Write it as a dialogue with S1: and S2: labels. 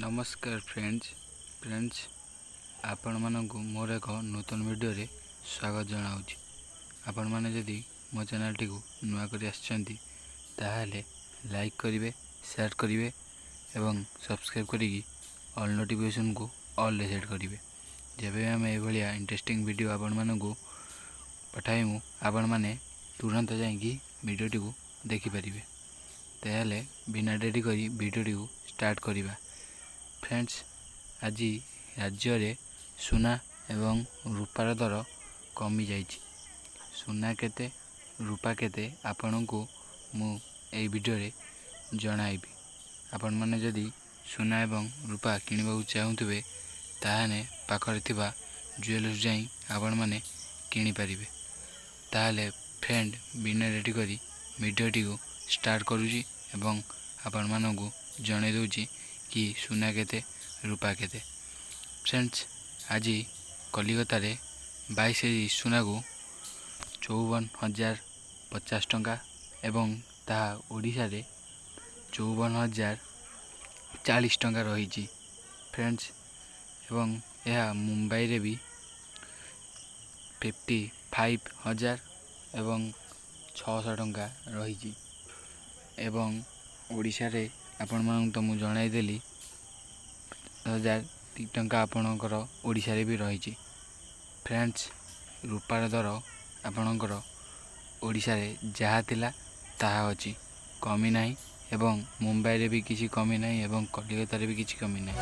S1: नमस्कार फ्रेंड्स आपण मानक मोर एक नूतन वीडियो रे स्वागत जनाऊँगी। आपण माने जदि मो चैनल टी नुआ कर आछंती ताहाले लाइक करिवे, शेयर करिवे एवं सब्सक्राइब करिकी ऑल नोटिफिकेशन को ऑल रे सेट करिवे। जेबे हम ए भलिया इंटरेस्टिंग वीडियो आपण मानक पठाइमु आपण माने तुरंत जाइकी वीडियो टी को देखि परिवे। ताहाले बिना डेरी करी वीडियो टी को स्टार्ट करिवा। फ्रेंड्स, आज राज्य रे सुना एवं रूपार दर कमी जाइछि। सुना केते रूपा केते आपण को मु ए वीडियो रे जणाइबी। आपण माने जदि सुना एवं रूपा किनिबा चाहुथिबे ताहाने पाखरे थिबा ज्वेलर्स जाई आपण माने किनि परिबे। ताहाले फ्रेंड बिना रेडी करी वीडियो टी को स्टार्ट करूची एवं आपण मानकु जणे दउची कि सुना केते रूपा केते। फ्रेंड्स, आज कलिकता रे 22 सुना को 54,050 टंका एवं ताहा ओडिशा रे 54,040 टंका रही। फ्रेंड्स, एवं यह मुंबई रे भी 55,000 एवं 600 टंका रही। एवं ओडिशा रे आपण मानक तो मु जणाई देली 10,000 टंका आपणकर ओडिशा रे भी रही। फ्रेंड्स, रूपार दर आपणकर ओडिशा रे जहा थिला ताहा अछि, कमी नाही एवं मुंबई रे भी किछि कमी नाही एवं कलिकता रे भी किछि कमी नाही।